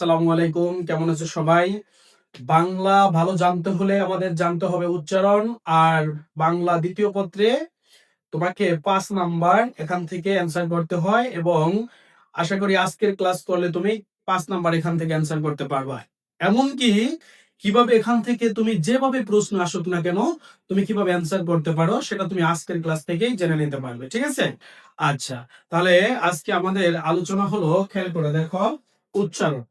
আসসালামু আলাইকুম, কেমন আছো সবাই? বাংলা ভালো জানতে হলে আমাদের জানতে হবে উচ্চারণ। আর বাংলা দ্বিতীয় পত্রে তোমাকে 5 নাম্বার এখান থেকে অ্যান্সার করতে হয় এবং আশা করি আজকের ক্লাস করলে তুমি 5 নাম্বার এখান থেকে অ্যান্সার করতে পারবা। এমনকি কিভাবে এখান থেকে তুমি যেভাবে প্রশ্ন আসুক না কেন তুমি কিভাবে অ্যান্সার করতে পারো সেটা তুমি আজকের ক্লাস থেকেই জেনে নিতে পারবে। ঠিক আছে? আচ্ছা, তাহলে আজকে আমাদের আলোচনা হলো, খেয়াল করে দেখো, উচ্চারণ।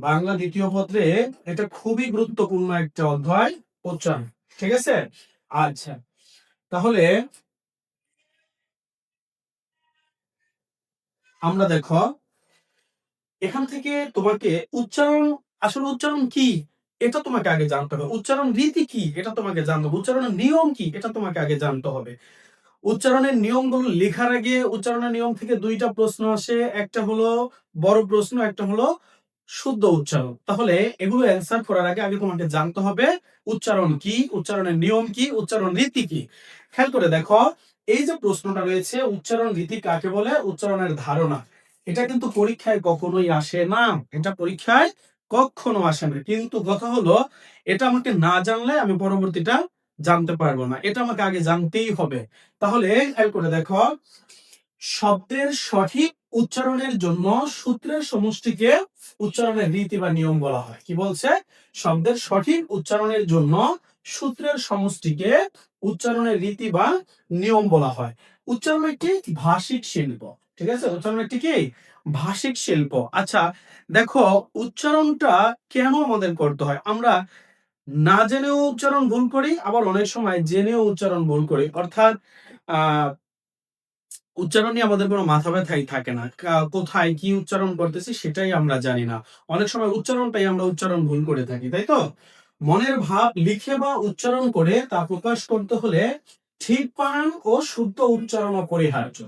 বাংলা দ্বিতীয় পত্রে এটা খুবই গুরুত্বপূর্ণ একটা অধ্যায়, উচ্চারণ। ঠিক আছে? আচ্ছা, তাহলে আমরা দেখো এখান থেকে তোমাকে উচ্চারণ, আসলে উচ্চারণ কি এটা তোমাকে আগে জানতে হবে। উচ্চারণ রীতি কি এটা তোমাকে জানতে হবে। উচ্চারণের নিয়ম কি এটা তোমাকে আগে জানতে হবে। উচ্চারণের নিয়মগুলো লেখার আগে উচ্চারণের নিয়ম থেকে দুইটা প্রশ্ন আসে, একটা হলো বড় প্রশ্ন, একটা হলো শুদ্ধ উচ্চারণ। তাহলে এগুলো অ্যান্সার করার আগে আগে তোমাকে জানতে হবে উচ্চারণ কি, উচ্চারণের নিয়ম কি, উচ্চারণ রীতি কি। খেয়াল করে দেখো, এই যে প্রশ্নটা রয়েছে উচ্চারণ রীতি কাকে বলে, উচ্চারণের ধারণা, এটা কিন্তু পরীক্ষায় কখনোই আসে না। এটা পরীক্ষায় কখনো আসে না, কিন্তু কথা হলো এটা আমাকে না জানলে আমি পরবর্তীটা জানতে পারবো না, এটা আমাকে আগে জানতেই হবে। তাহলে খেয়াল করে দেখো, শব্দের সঠিক উচ্চারণের জন্য সূত্রের সমষ্টিকে উচ্চারণের রীতি বা নিয়ম বলা হয়। কি বলছে? শব্দের সঠিক উচ্চারণের জন্য সূত্রের সমষ্টিকে উচ্চারণের রীতি বা নিয়ম বলা হয়। উচ্চারণ একটি ভাষিক শিল্প। ঠিক আছে? উচ্চারণ একটি কি ভাষিক শিল্প। আচ্ছা, দেখো উচ্চারণটা কেন আমাদের করতে হয়? আমরা না জেনেও উচ্চারণ ভুল করি, আবার অনেক সময় জেনেও উচ্চারণ ভুল করি। অর্থাৎ আহ উচ্চারণ নিয়ে আমাদের কোনো মাথা ব্যথাই থাকে না। কোথায় কি উচ্চারণ করতেছি সেটাই আমরা জানি না। অনেক সময় উচ্চারণটাই আমরা উচ্চারণ ভুল করে থাকি, তাই তো? মনের ভাব লিখে বা উচ্চারণ করে তা প্রকাশ করতে হলে ঠিক বানান ও শুদ্ধ উচ্চারণ অপরিহার্য।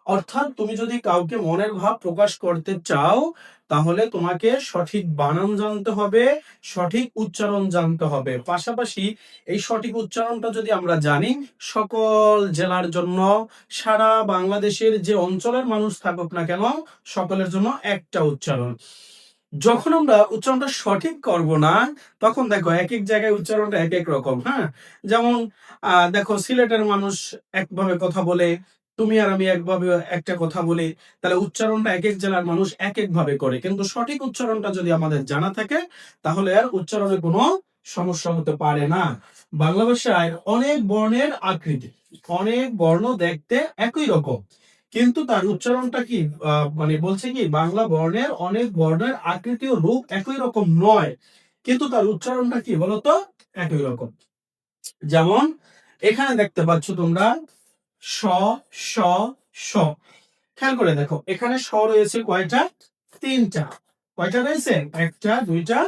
অর্থাৎ তুমি যদি কাউকে মনের ভাব প্রকাশ করতে চাও তাহলে তোমাকে সঠিক বানান জানতে হবে, সঠিক উচ্চারণ জানতে হবে। পাশাপাশি এই সঠিক উচ্চারণটা যদি আমরা জানি, সকল জেলার জন্য, সারা বাংলাদেশের যে অঞ্চলের মানুষ থাকুক না কেন, সকলের জন্য একটা উচ্চারণ। যখন আমরা উচ্চারণটা সঠিক করব না, তখন দেখো এক এক জায়গায় উচ্চারণটা এক এক রকম। হ্যাঁ, যেমন দেখো সিলেটের মানুষ একভাবে কথা বলে, তুমি আর আমি একভাবে একটা কথা বলি, তাহলে উচ্চারণটা এক এক জেলার মানুষ এক এক ভাবে করে। কিন্তু সঠিক উচ্চারণটা যদি আমাদের জানা থাকে তাহলে আর উচ্চারণে কোনো সমস্যা হতে পারে না। বাংলা ভাষায় অনেক বর্ণের আকৃতি, অনেক বর্ণ দেখতে একই রকম, কিন্তু তার উচ্চারণটা কি মানে বলছে কি বাংলা বর্ণের অনেক বর্ণের আকৃতি ও রূপ একই রকম নয়, কিন্তু তার উচ্চারণটা কি বলতো একই রকম। যেমন এখানে দেখতে পাচ্ছ তোমরা স, স, স। খেয়াল করে দেখো এখানে স রয়েছে কয়টা? তিনটা। কয়টা রয়েছে? একটা, দুইটা,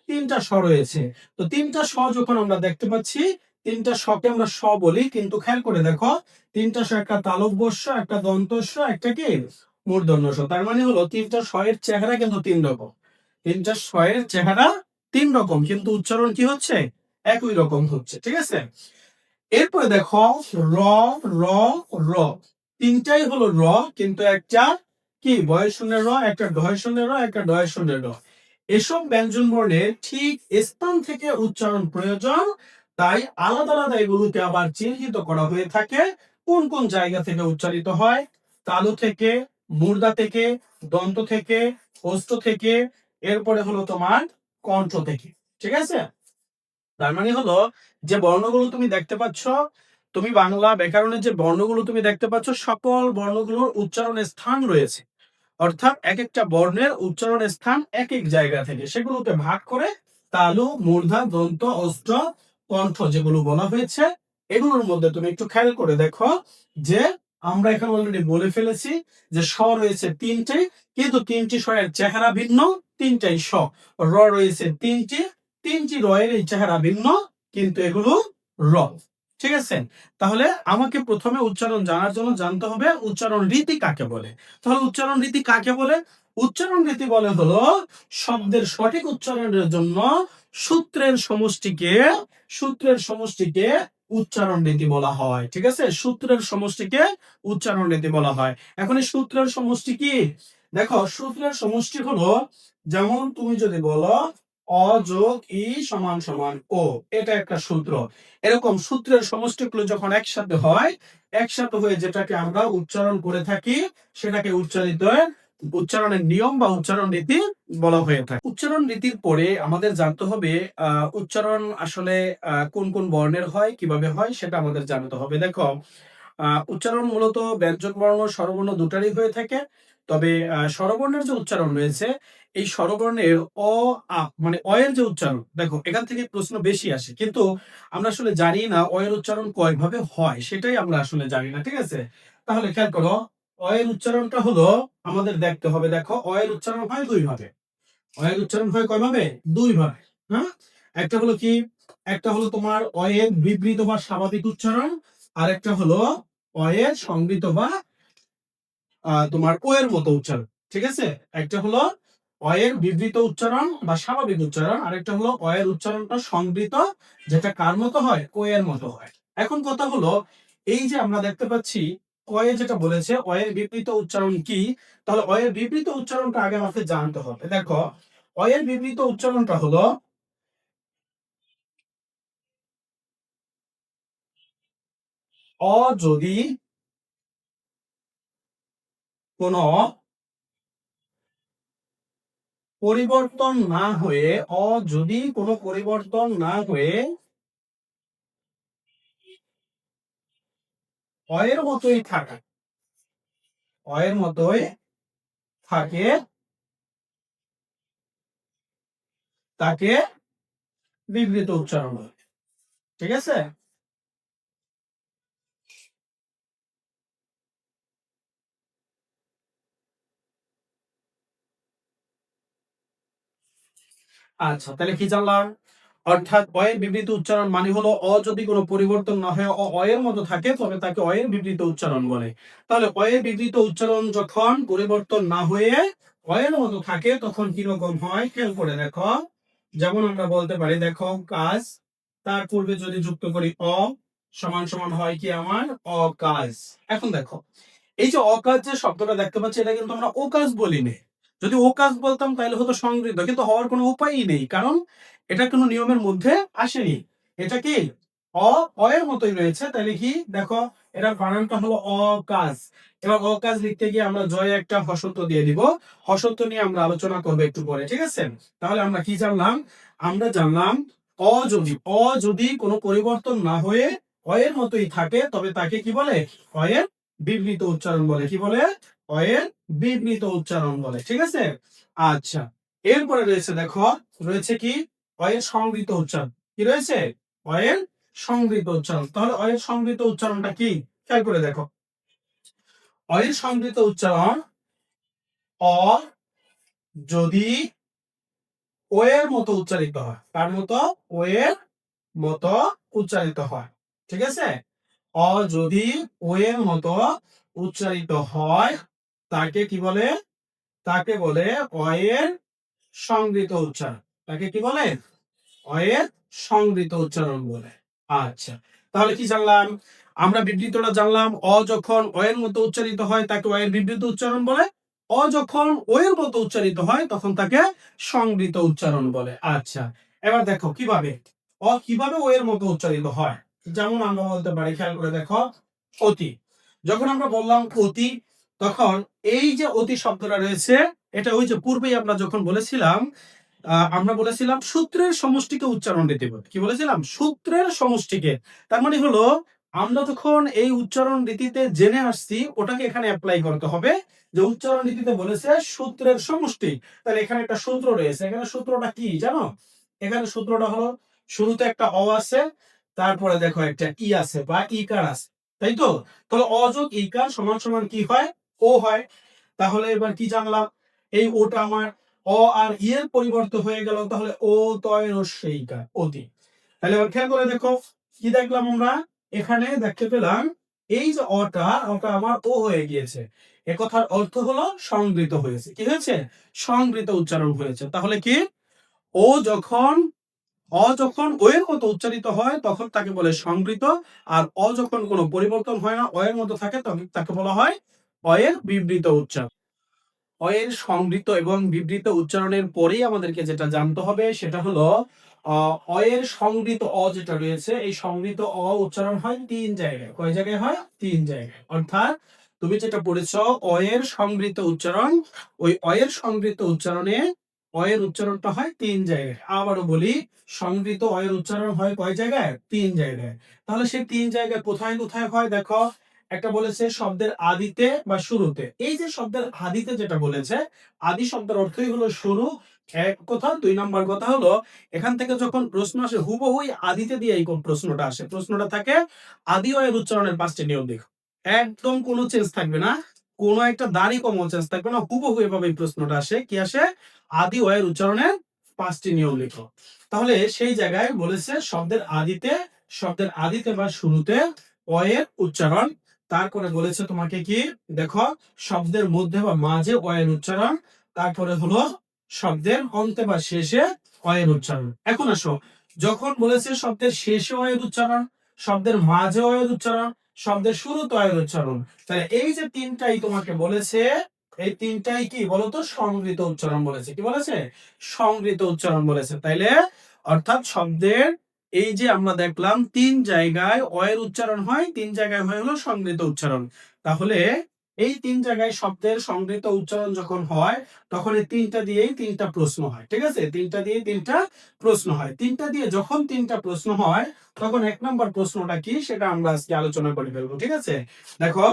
তিনটা স রয়েছে। তো তিনটা স যখন আমরা দেখতে পাচ্ছি, তিনটা শকে আমরা স বলি, কিন্তু খেয়াল করে দেখো তিনটা স, একটা তালব্য স, একটা দন্ত স, একটা কি মূর্ধন্য স। তার মানে হলো তিনটা স এর চেহারা কিন্তু তিন রকম। তিনটা স এর চেহারা তিন রকম, কিন্তু উচ্চারণ কি হচ্ছে? একই রকম হচ্ছে। ঠিক আছে? এরপরে দেখো র, র, র, তিনটাই হলো র, কিন্তু একটা কি বয়স শূন্যের র, একটা ঢয় শূন্যের র, একটা ডয় শূন্যের র। এসব ব্যঞ্জন বর্ণের ঠিক স্থান থেকে উচ্চারণ প্রয়োজন, তাই আলাদা আলাদা এগুলোকে আবার চিহ্নিত করা হয়ে থাকে। কোন কোন জায়গা থেকে উচ্চারিত হয়? তালু থেকে, মূর্ধা থেকে, দন্ত থেকে, হস্ত থেকে, এরপরে হলো তোমার কণ্ঠ থেকে। ঠিক আছে? তার মানে হলো যে বর্ণগুলো তুমি দেখতে পাচ্ছ, তুমি বাংলা ব্যাকরণের যে বর্ণগুলো তুমি দেখতে পাচ্ছ, সকল বর্ণগুলোর উচ্চারণের স্থান রয়েছে। অর্থাৎ এক একটা বর্ণের উচ্চারণের স্থান এক এক জায়গা থেকে সেগুলোকে ভাগ করে তালু, মূর্ধা, দন্ত, ওষ্ঠ, কণ্ঠ যেগুলো বলা হয়েছে, এগুলোর মধ্যে তুমি একটু খেয়াল করে দেখো যে আমরা এখানে অলরেডি বলে ফেলেছি যে স রয়েছে তিনটে, কিন্তু তিনটি স এর চেহারা ভিন্ন, তিনটাই স। র রয়েছে তিনটি, তিনটি র এর এই চেহারা ভিন্ন, কিন্তু এগুলো র। ঠিক আছে? তাহলে আমাকে প্রথমে উচ্চারণ জানার জন্য জানতে হবে উচ্চারণ রীতি কাকে বলে। তাহলে উচ্চারণ রীতি কাকে বলে? উচ্চারণ রীতি বলে হলো শব্দের সঠিক উচ্চারণের জন্য সূত্রের সমষ্টিকে, সূত্রের সমষ্টিকে উচ্চারণ রীতি বলা হয়। ঠিক আছে? সূত্রের সমষ্টিকে উচ্চারণ রীতি বলা হয়। এখন এই সূত্রের সমষ্টি কি? দেখো সূত্রের সমষ্টি হলো যেমন তুমি যদি বলো অ যোগ ই সমান সমান ও, এটা একটা সূত্র। এরকম সূত্রের সমষ্টিগুলো যখন একসাথে হয়, একসাথে হয়ে যেটাকে আমরা উচ্চারণ করে থাকি, সেটাকে উচ্চারণের নিয়ম বা উচ্চারণ রীতি বলা হয়ে থাকে। উচ্চারণ রীতির পরে আমাদের জানতে হবে উচ্চারণ আসলে কোন কোন বর্ণের হয়, কিভাবে হয় সেটা আমাদের জানতে হবে। দেখো, উচ্চারণ মূলত ব্যঞ্জন বর্ণ, স্বরবর্ণ দুটারই হয়ে থাকে। তবে স্বরবর্ণের যে উচ্চারণ রয়েছে, এই স্বরবর্ণের অ, মানে অ এর যে উচ্চারণ, দেখো এখান থেকে প্রশ্ন বেশি আসে। কিন্তু আমরা আসলে জানি না অ এর উচ্চারণ কয়ভাবে হয়, সেটাই আমরা আসলে জানি না। ঠিক আছে? তাহলে খেয়াল করো, অ এর উচ্চারণটা হলো আমাদের দেখতে হবে। দেখো, অ এর উচ্চারণ হয় দুই ভাবে। অ এর উচ্চারণ হয় কয় ভাবে? দুই ভাবে। হ্যাঁ? একটা হলো কি? একটা হলো তোমার অ এর বিবৃত বা স্বাভাবিক উচ্চারণ, আর একটা হলো অ এর সংবৃত বা তোমার ও এর মতো উচ্চারণ। ঠিক আছে? একটা হলো অ এর বিবৃত উচ্চারণ বা স্বাভাবিক উচ্চারণ, আরেকটা হলো অ এর উচ্চারণটা সংবৃত, যেটা কার মতো হয়? ও এর মতো হয়। এখন কথা হলো, এই যে আমরা দেখতে পাচ্ছি ক এ যেটা বলেছে অ এর বিবৃত উচ্চারণ কি, তাহলে অ এর বিবৃত উচ্চারণটা আগে আমাকে জানতে হবে। দেখো, অ এর বিবৃত উচ্চারণটা হলো অ যদি কোনো পরিবর্তন না হয়ে, অ যদি কোনো পরিবর্তন না হয়ে অ এর মতোই থাকে, অ এর মতোই থাকে, তাকে বিবৃত উচ্চারণ বলে। ঠিক আছে? আচ্ছা, তাহলে কি জানলাম? অর্থাৎ অ এর বিবৃত উচ্চারণ মানে হলো অ যদি কোনো পরিবর্তন না হয়, অ এর মতো থাকে, তবে তাকে অ এর বিবৃত উচ্চারণ বলে। তাহলে অ এর বিবৃত উচ্চারণ যখন পরিবর্তন না হয়ে অ এর মতো থাকে, তখন কিরকম হয় খেয়াল করে দেখো। যেমন আমরা বলতে পারি, দেখো কাজ, তার পূর্বে যদি যুক্ত করি অ, সমান সমান হয় কি আমার? অকাজ। এখন দেখো, এই যে অকাজ যে শব্দটা দেখতে পাচ্ছি, এটা কিন্তু আমরা ওকাজ বলিনি। যদি ওকাজ বলতাম তাহলে হতো সংগৃহীত, কিন্তু হওয়ার কোনো উপায়ই নেই, কারণ এটা কোনো নিয়মের মধ্যে আসেনি। এটা কি অ, অ এর মতোই রয়েছে। তাহলে কি দেখো, এটার বানানটা হলো অকাজ। এবার অকাজ লিখতে গিয়ে আমরা জয়ে একটা হসন্ত দিয়ে দিব। হসন্ত নিয়ে আমরা আলোচনা করবো একটু পরে। ঠিক আছে? তাহলে আমরা কি জানলাম? আমরা জানলাম অ যদি, অ যদি কোনো পরিবর্তন না হয়ে অ এর মতোই থাকে, তবে তাকে কি বলে? অ এর বিবৃত উচ্চারণ বলে। কি বলে? অ এর বিবৃত উচ্চারণ বলে। ঠিক আছে? আচ্ছা, এরপরে রয়েছে, দেখো রয়েছে কি? অ এর সংবৃত উচ্চারণ। কি রয়েছে? অ এর সংবৃত উচ্চারণ। তাহলে অ এর সংবৃত উচ্চারণটা কি? খেয়াল করে দেখো, অ এর সংবৃত উচ্চারণ অ যদি ও এর মতো উচ্চারিত হয়। কার মতো? ও এর মতো উচ্চারিত হয়। ঠিক আছে? অ যদি ও এর মতো উচ্চারিত হয়, তাকে কি বলে? তাকে বলে অ এর সংবৃত উচ্চারণ। তাকে কি বলে? অ এর সংবৃত উচ্চারণ বলে। আচ্ছা, তাহলে কি জানলাম? আমরা বিবৃতটা জানলাম, অ যখন অ এর মতো উচ্চারিত হয় তাকে অ এর বিবৃত উচ্চারণ বলে। অ যখন ও এর মতো উচ্চারিত হয় তখন তাকে সংবৃত উচ্চারণ বলে। আচ্ছা, এবার দেখো কিভাবে কিভাবে ও এর মতো উচ্চারিত হয়। যেমন আমরা বলতে পারি, খেয়াল করে দেখো, অতি। যখন আমরা বললাম অতি, তখন এই যে অতি শব্দটা রয়েছে, এটা ওই যে পূর্বেই আমরা যখন বলেছিলাম, আমরা বলেছিলাম সূত্রের সমষ্টিকে উচ্চারণ দিতে বলে। কি বলেছিলাম? সূত্রের সমষ্টিকে। তার মানে হলো, আমরা যখন এই উচ্চারণ রীতিতে জেনে আসছি, ওটাকে এখানে অ্যাপ্লাই করতে হবে। যে উচ্চারণ রীতিতে বলেছে সূত্রের সমষ্টি, তাহলে এখানে একটা সূত্র রয়েছে। এখানে সূত্রটা কি জানো? এখানে সূত্রটা হলো, শুরুতে একটা অ আছে, তারপরে দেখো একটা ই আছে বা ইকার আছে, তাই তো? তাহলে অ যোগ ইকার সমান সমান কি হয়? ও হয়। তাহলে এবার কি জানলাম? এই ওটা আমার অ আর ই এর পরিবর্তে হয়ে গেল, তাহলে ও তয় রস্যইকার, অতি। তাহলে এবার খেয়াল করে দেখো, কি দেখলাম আমরা? এখানে দেখতে পেলাম এই যে ওটা আমার ও হয়ে গিয়েছে। এ কথার অর্থ হলো সংবৃত হয়েছে। কি হয়েছে? সংবৃত উচ্চারণ হয়েছে। তাহলে কি, ও যখন যখন ও এর মতো উচ্চারিত হয় তখন তাকে বলে সংবৃত, আর অ যখন কোনো পরিবর্তন হয় না, অ এর মতো থাকে, তখন তাকে বলা হয় অ এর বিবৃত উচ্চারণ। এর সংবৃত এবং বিবৃত উচ্চারণের পরেই আমাদেরকে যেটা জানতে হবে সেটা হলো এর সংবৃত যেটা রয়েছে, এই সংবৃত উচ্চারণ হয় ৩ জায়গায়। কয় জায়গায় হয়? ৩ জায়গায়। অর্থাৎ তুমি যেটা পড়েছ এর সংবৃত উচ্চারণ, ওই এর সংবৃত উচ্চারণে এর উচ্চারণটা হয় ৩ জায়গায়। আবারও বলি, সংবৃত এর উচ্চারণ হয় কয় জায়গায়? ৩ জায়গায়। তাহলে সেই ৩ জায়গায় কোথায় কোথায় হয় দেখো। একটা বলেছে শব্দের আদিতে বা শুরুতে। এই যে শব্দের আদিতে যেটা বলেছে, আদি শব্দের অর্থই হলো শুরু, এক কথা। ২ নাম্বার কথা হলো, এখান থেকে যখন প্রশ্ন আসে হুবহুই আদিতে দিয়ে এই প্রশ্নটা আসে। প্রশ্নটা থাকে আদি এর উচ্চারণের ৫ টি নিয়ম লিখো। একদম কোনো চেঞ্জ থাকবে না। কোনো একটা দাঁড়ি কমও চেঞ্জ থাকবে না। হুবহু এভাবে এই প্রশ্নটা আসে। কি আসে? আদি এর উচ্চারণের ৫ টি নিয়ম লিখো। তাহলে সেই জায়গায় বলেছে শব্দের আদিতে বা শুরুতে এর উচ্চারণ। তারপরে বলেছে তোমাকে কি দেখো, শব্দের মধ্যে বা মাঝে এর উচ্চারণ। তারপরে হলো শব্দের অন্তে বা শেষে এর উচ্চারণ। এখন আসো, যখন বলেছে শব্দের শেষে এর উচ্চারণ, শব্দের মাঝে এর উচ্চারণ, শব্দের শুরুতে এর উচ্চারণ, তাহলে এই যে তিনটাই তোমাকে বলেছে, এই তিনটাই কি বলতো? সংবৃত উচ্চারণ বলেছে। কি বলেছে? সংবৃত উচ্চারণ বলেছে। তাইলে অর্থাৎ শব্দের এই যে আমরা দেখলাম ৩ জায়গায় এর উচ্চারণ হয়, ৩ জায়গায় হয় হলো সংবৃত উচ্চারণ। তাহলে এই ৩ জায়গায় শব্দের সংবৃত উচ্চারণ যখন হয়, তখন এই ৩টা দিয়েই ৩টা প্রশ্ন হয়। ঠিক আছে? ৩টা দিয়েই ৩টা প্রশ্ন হয়। ৩টা দিয়ে যখন ৩টা প্রশ্ন হয়, তখন ১ নাম্বার প্রশ্নটা কি সেটা আমরা আজকে আলোচনা করে ফেলবো। ঠিক আছে? দেখো,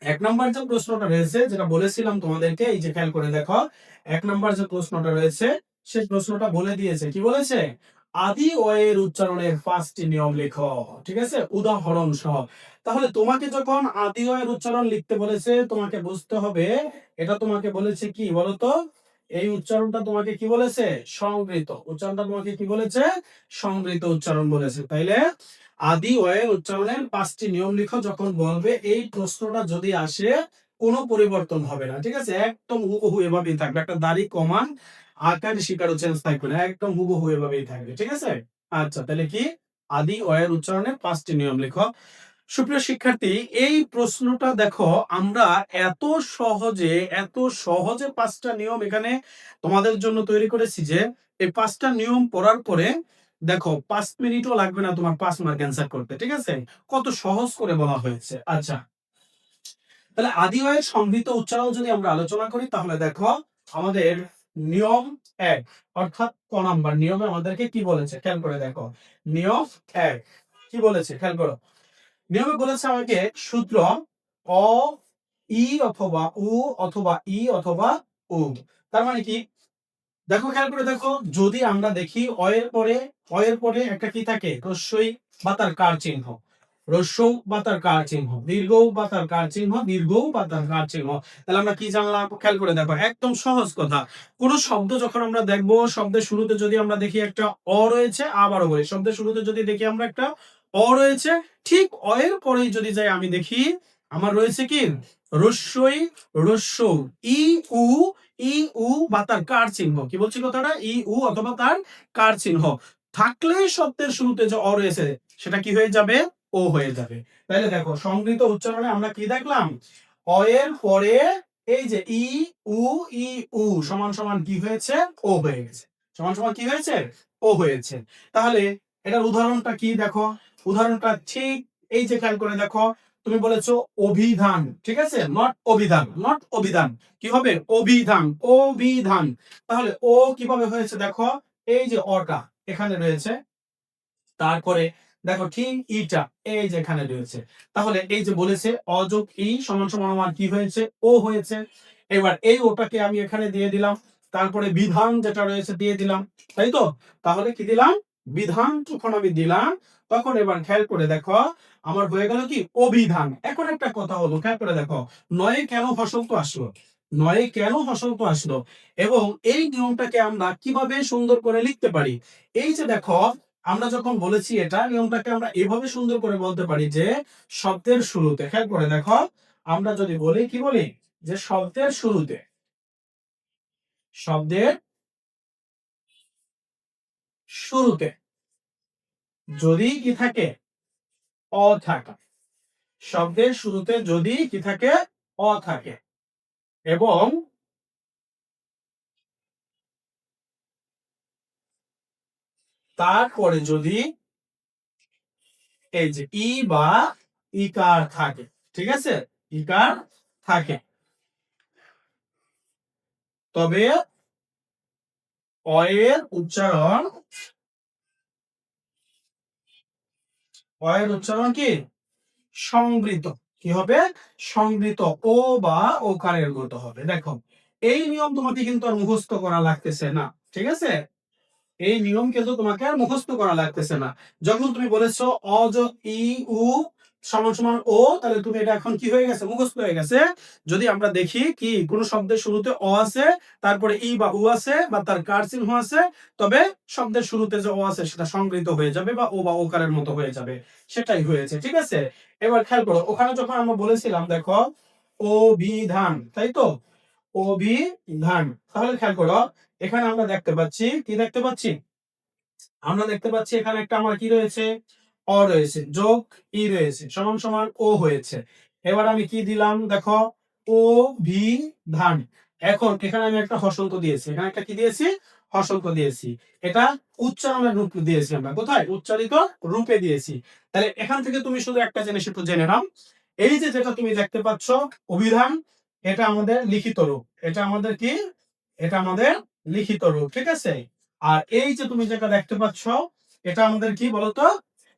১ নাম্বার যে প্রশ্নটা রয়েছে যেটা বলেছিলাম তোমাদেরকে, এই যে খেয়াল করে দেখো, ১ নাম্বার যে প্রশ্নটা রয়েছে সেই প্রশ্নটা বলে দিয়েছে। কি বলেছে? আদি এর উচ্চারণের ৫ টি নিয়ম লেখো। ঠিক আছে? উদাহরণ সহ। তাহলে তোমাকে যখন আদি এর উচ্চারণ লিখতে বলেছে, তোমাকে বুঝতে হবে এটা তোমাকে বলেছে কি বলতো? এই উচ্চারণটা তোমাকে কি বলেছে? সংবৃত। উচ্চারণটা তোমাকে কি বলেছে? সংবৃত উচ্চারণ বলেছে। তাইলে আদি এর উচ্চারণের ৫ টি নিয়ম লিখো যখন বলবে, এই প্রশ্নটা যদি আসে কোনো পরিবর্তন হবে না। ঠিক আছে? একদম হুবহু এভাবেই থাকবে। একটা দাড়ি কমান, আকার শিকারও চেঞ্জ থাকবে না। একদম হুবহু এভাবেই থাকবে। ঠিক আছে? আচ্ছা, তাহলে কি? আদি এর উচ্চারণের ৫ টি নিয়ম লিখো। সুপ্রিয় শিক্ষার্থী, এই প্রশ্নটা দেখো, আমরা এত সহজে ৫ টা নিয়ম এখানে তোমাদের জন্য তৈরি করেছি যে এই ৫ টা নিয়ম পড়ার পরে দেখো ৫ মিনিটও লাগবে না তোমার ৫ মার্ক অ্যান্সার করতে। ঠিক আছে? কত সহজ করে বলা হয়েছে। আচ্ছা, তাহলে আদি এর সংবৃত উচ্চারণ যদি আমরা আলোচনা করি, তাহলে দেখো আমাদের নিয়ম ১, অর্থাৎ ক নাম্বার নিয়মে আমাদেরকে কি বলেছে খেয়াল করে দেখো। নিয়ম ১ কি বলেছে খেয়াল করো। নিয়মে বলেছে আমাকে সূত্র অ, ই অথবা উ অথবা ই অথবা উ। তার মানে কি? দেখো, খেয়াল করে দেখো, যদি আমরা দেখি অ এর পরে একটা কি থাকে? হ্রস্বই বা তার কার চিহ্ন। হ্রস্ব বা তার কার চিহ্ন, দীর্ঘ বা তার কার চিহ্ন, দীর্ঘ বা তার কার চিহ্ন। তাহলে আমরা কি জানলাম? খেয়াল করে দেখো, একদম সহজ কথা। কোন শব্দ যখন আমরা দেখবো, শব্দের শুরুতে যদি আমরা দেখি একটা রয়েছে, আবারও বলি, শব্দের শুরুতে যদি দেখি আমরা একটা রয়েছে, ঠিক এর পরেই যদি যাই আমি দেখি আমার রয়েছে কি? হ্রস্বই, হ্রস্ব, ই উ, ই উ বা তার কার চিহ্ন। কি বলছি কথাটা? ই উ অথবা তার কার চিহ্ন থাকলে শব্দের শুরুতে যে রয়েছে সেটা কি হয়ে যাবে? ও হয়ে যাবে। তাহলে দেখো, সংগৃহীত উচ্চারণে আমরা কি দেখলাম? এর পরে এই যে ই উ, ই উ সমান সমান কি হয়েছে? ও হয়ে গেছে। সমান সমান কি হয়েছে? ও হয়েছে। তাহলে এটার উদাহরণটা কি দেখো। উদাহরণটা ঠিক এই যে খেয়াল করে দেখো, তুমি বলেছো অভিধান। ঠিক আছে? নট অভিধান, নট অভিধান। কি হবে? অভিধান, অভিধান। তাহলে ও কিভাবে হয়েছে দেখো, এই যে অটা এখানে রয়েছে, তারপরে দেখো ঠিক ইটা এই যে এখানে রয়েছে। তাহলে এই যে বলেছে অযোগ ই সমান সমান আমার কি হয়েছে? ও হয়েছে। এবার এই ওটাকে আমি এখানে দিয়ে দিলাম, তারপরে বিধান যেটা রয়েছে দিয়ে দিলাম, তাই তো? তাহলে কি দিলাম? বিধান যখন আমি দিলাম, তখন এবার খেয়াল করে দেখো আমার হয়ে গেল কি? অভিধান। এখন একটা কথা হলো, খেয়াল করে দেখো, নয়ে কেন হসন্ত আসলো? নয়ে কেন হসন্ত আসলো? এবং এই নিয়মটাকে আমরা কিভাবে সুন্দর করে লিখতে পারি? এই যে দেখো, আমরা যখন বলেছি এটা নিয়মটাকে আমরা এভাবে সুন্দর করে বলতে পারি যে শব্দের শুরুতে, খেয়াল করে দেখো, আমরা যদি বলি কি বলি? যে শব্দের শুরুতে যদি কি থাকে? অ থাকে। শব্দের শুরুতে যদি কি থাকে? অ থাকে। এবং তারপরে যদি এই যে ই বা ইকার থাকে, ঠিক আছে, ইকার থাকে, তবে অয়ের উচ্চারণ, অয়ের উচ্চারণ কি সংবৃত, কি হবে সংবৃত, ও বা ওকারের মতো হবে। দেখো এই নিয়ম তোমাকে কিন্তু আর মুখস্থ করা লাগতেছে না, ঠিক আছে, এই নিয়ম কিন্তু তোমাকে আর মুখস্থ করা লাগতেছে না। যখন তুমি বলেছো অ যোগ ই উ সমান সমান ও, তাহলে তুমি এটা এখন কি হয়ে গেছে, মুখস্থ হয়ে গেছে। যদি আমরা দেখি কি কোন শব্দের শুরুতে অ আছে, তারপরে ই বা উ আছে, বা তার কার চিহ্ন আছে, তবে শব্দের শুরুতে যে অ আছে সেটা সংগৃহীত হয়ে যাবে বা ও বা ওকারের মতো হয়ে যাবে, সেটাই হয়েছে, ঠিক আছে। এবার খেয়াল করো, ওখানে যখন আমরা বলেছিলাম দেখো অভিধান, তাই তো, অভিধান, তাহলে খেয়াল করো এখানে আমরা দেখতে পাচ্ছি, কি দেখতে পাচ্ছি, আমরা দেখতে পাচ্ছি এখানে একটা আমার কি রয়েছে, অ রয়েছে, যোগ ই রয়েছে, সমান সমান ও হয়েছে। এবার আমি কি দিলাম দেখো, ও ভি ধান। এখন এখানে আমি একটা হসন্ত দিয়েছি, এখানে একটা কি দিয়েছি, হসন্ত দিয়েছি। এটা উচ্চারণের রূপ দিয়েছি, আমরা কোথায় উচ্চারিত রূপে দিয়েছি। তাহলে এখান থেকে তুমি শুধু একটা জিনিস একটু জেনে নাও, এই যে যেটা তুমি দেখতে পাচ্ছ অভিধান, এটা আমাদের লিখিত রূপ, এটা আমাদের কি, এটা আমাদের লিখিত রূপ, ঠিক আছে। আর এই যে তুমি যেটা দেখতে পাচ্ছ, এটা আমাদের কি বলতো,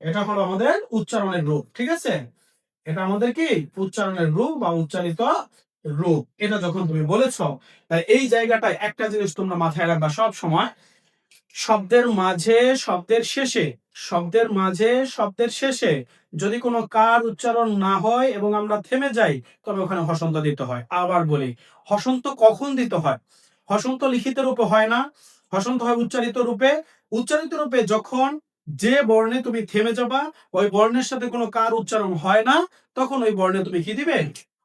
এটা হলো আমাদের উচ্চারণের রূপ, ঠিক আছে, এটা আমাদের কি উচ্চারণের রূপ বা উচ্চারিত রূপ। এটা যখন তুমি বলেছো, তাই এই জায়গাটায় একটা জিনিস তোমরা মাথায় রাখবা সব সময়, শব্দের মাঝে, শব্দের শেষে, শব্দের মাঝে শব্দের শেষে যদি কোনো কার উচ্চারণ না হয় এবং আমরা থেমে যাই, তবে ওখানে হসন্ত দিতে হয়। আবার বলি, হসন্ত কখন দিতে হয়, হসন্ত লিখিত রূপে হয় না, হসন্ত হয় উচ্চারিত রূপে। উচ্চারিত রূপে যখন যে বর্ণে তুমি থেমে যাবা, ওই বর্ণের সাথে কোনো কার উচ্চারণ হয় না, তখন ওই বর্ণে তুমি কি দিবে,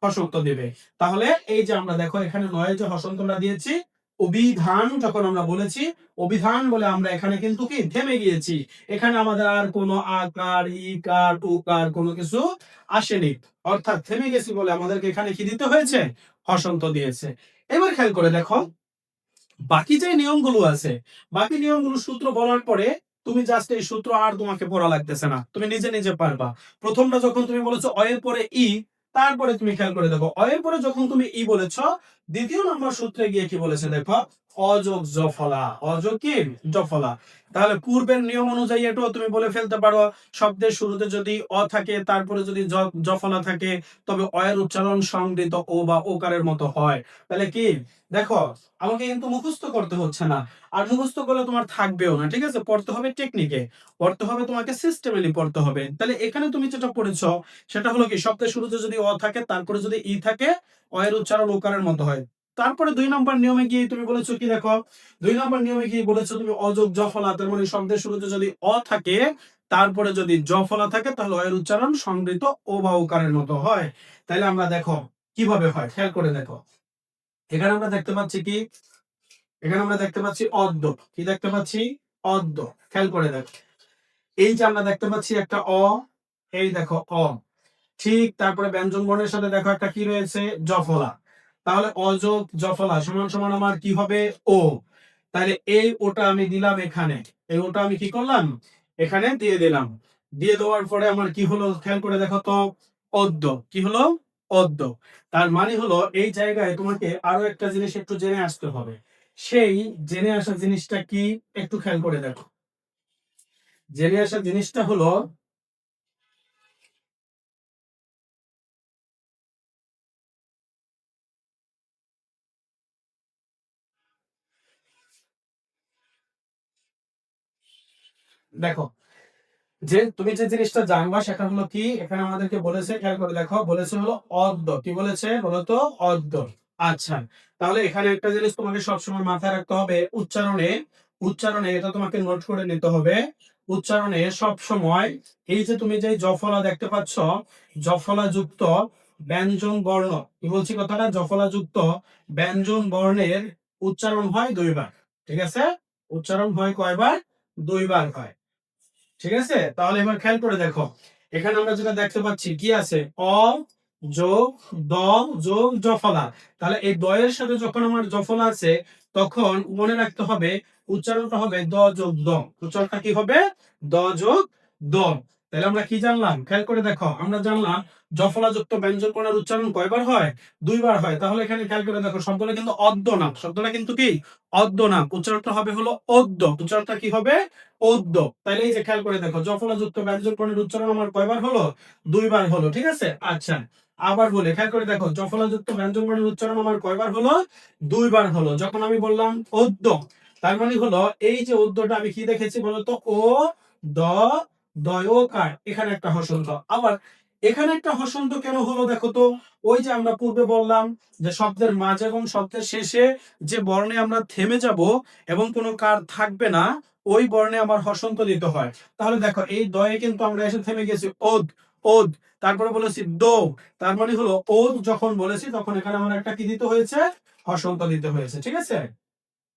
হসন্ত দিবে। তাহলে এই যে আমরা দেখো এখানে নয় যে হসন্তটা দিয়েছি, অভিধান যখন আমরা বলেছি, অভিধান বলে আমরা এখানে কিন্তু কি থেমে গিয়েছি, এখানে আমাদের আর কোনো আকার ইকার উকার কোনো কিছু আসেনি, অর্থাৎ থেমে গেছি বলে আমাদেরকে এখানে কি দিতে হয়েছে, হসন্ত দিয়েছে। এবার খেয়াল করে দেখো বাকি যে নিয়মগুলো আছে, বাকি নিয়মগুলো সূত্র বলার পরে তুমি জাস্ট এই সূত্র আর তোমাকে পড়া লাগতেছে না, তুমি নিজে নিজে পারবা। প্রথমটা যখন তুমি বলেছো অ এর পরে ই, তারপরে তুমি খেয়াল করে দেখো অ এর পরে যখন তুমি ই বলেছো, দ্বিতীয় নম্বর সূত্রে গিয়ে কি বলেছে দেখো, অযোগ জফলা, অযোগ কি জফলা। তাহলে পূর্বের নিয়ম অনুযায়ী এটাও তুমি বলে ফেলতে পারো, শব্দের শুরুতে যদি অ থাকে, তারপরে যদি জফলা থাকে, তবে অ এর উচ্চারণ সংবৃত ও বা ওকারের মতো হয়। তাহলে কি দেখো, আমাকে কিন্তু মুখস্থ করতে হচ্ছে না, আর মুখস্থ করলে তোমার থাকবেও না, ঠিক আছে, পড়তে হবে টেকনিকে, পড়তে হবে তোমাকে সিস্টেমেলি পড়তে হবে। তাহলে এখানে তুমি যেটা পড়েছো সেটা হলো কি, শব্দের শুরুতে যদি অ থাকে, তারপরে যদি ই থাকে, অ এর উচ্চারণ ওকারের মতো হয়। তারপরে 2 নম্বর নিয়মে গিয়ে তুমি বলেছো কি দেখো, 2 নম্বর নিয়মে গিয়ে বলেছো তুমি অযোগ জফলা, তার মানে শব্দের শুরুতে যদি অ থাকে, তারপরে যদি জফলা থাকে, তাহলে অ এর উচ্চারণ সংবৃত ও বা ওকারের মতো হয়। তাহলে আমরা দেখো কিভাবে হয়, খেয়াল করে দেখো, এখানে আমরা দেখতে পাচ্ছি কি, এখানে আমরা দেখতে পাচ্ছি অদ্য, কি দেখতে পাচ্ছি, অদ্য, খেয়াল করে দেখো, এই যে আমরা দেখতে পাচ্ছি একটা অ, এই দেখো অ, ঠিক তারপরে ব্যঞ্জন বর্ণের সাথে দেখো একটা কি রয়েছে, জফলা। তাহলে অযোগ জফলা সমান সমান আমার কি হবে, ও। তাহলে এই ওটা আমি দিলাম এখানে, এই ওটা আমি কি করলাম, এখানে দিয়ে দিলাম। দিয়ে দেওয়ার পরে আমার কি হলো, খেয়াল করে দেখো তো, অদ্য, কি হলো, অদ্য। তার মানে হলো এই জায়গায় তোমাকে আরো একটা জিনিস একটু জেনে আসতে হবে। সেই জেনে আসা জিনিসটা কি, একটু খেয়াল করে দেখো, জেনে আসা জিনিসটা হলো, দেখো যে তুমি যে জিনিসটা জানবা সেটা হলো কি, এখানে আমাদেরকে বলেছে, খেয়াল করে দেখো, বলেছে হলো অদ্য, কি বলেছে বলতো, অদ্য। আচ্ছা, তাহলে এখানে একটা জিনিস তোমাকে সবসময় মাথায় রাখতে হবে, উচ্চারণে, উচ্চারণে এটা তোমাকে নোট করে নিতে হবে, উচ্চারণে সব সময় এই যে তুমি যে জফলা দেখতে পাচ্ছ, জফলা যুক্ত ব্যঞ্জন বর্ণ, কি বলছি কথাটা, জফলা যুক্ত ব্যঞ্জন বর্ণের উচ্চারণ হয় 2 বার, ঠিক আছে, উচ্চারণ হয় কয়বার, 2 বার হয়, ঠিক আছে। তাহলে এবার খেয়াল করে দেখো, এখানে আমরা যেটা দেখতে পাচ্ছি কি আছে, অ যোগ দ যোগ জফলা। তাহলে এই দয়ের সাথে যখন আমার জফলা আছে তখন মনে রাখতে হবে উচ্চারণটা হবে দ যোগ দ। উচ্চারণটা কি হবে? দ যোগ দ। তাহলে আমরা কি জানলাম? খেয়াল করে দেখো, আমরা জানলাম জফলাযুক্ত ব্যঞ্জন বর্ণের উচ্চারণ কয়বার হয়? দুইবার হয়। তাহলে এখানে খেয়াল করে দেখো, শব্দটা কিন্তু অদ্য নাম। শব্দটা কিন্তু কি? অদ্য নাম। উচ্চারণটা হবে হলো অদ্য। উচ্চারণটা কি হবে? অদ্য। তাহলে এই যে খেয়াল করে দেখো, জফলাযুক্ত ব্যঞ্জন বর্ণের উচ্চারণ আমার কয়বার হলো? দুইবার হলো। ঠিক আছে? আচ্ছা, আবার বলে খেয়াল করে দেখো, জফলাযুক্ত ব্যঞ্জন বর্ণের উচ্চারণ আমার কয়বার হলো? দুইবার হলো। যখন আমি বললাম অদ্য, তার মানে হলো এই যে অদ্যটা আমি কি দেখেছি বলতো? ও দ দয়কার, এখানে একটা হসন্ত। আবার এখানে একটা হসন্ত কেন হলো দেখো তো? ওই যে আমরা পূর্বে বললাম যে শব্দের মাঝে এবং শব্দের শেষে যে বর্ণে আমরা থেমে যাব এবং কোনো কার থাকবে না, ওই বর্ণে আমার হসন্ত দিতে হয়। তাহলে দেখো এই দয়ে কিন্তু আমরা এসে থেমে গেছি ওদ, ওদ। তারপরে বলেছি দো। তার মানে হলো ওদ যখন বলেছি তখন এখানে আমার একটা কি দিতে হয়েছে? হসন্ত দিতে হয়েছে। ঠিক আছে?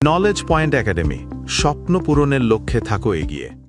নলেজ পয়েন্ট একাডেমি, স্বপ্ন পূরণের লক্ষ্যে থাকো এগিয়ে।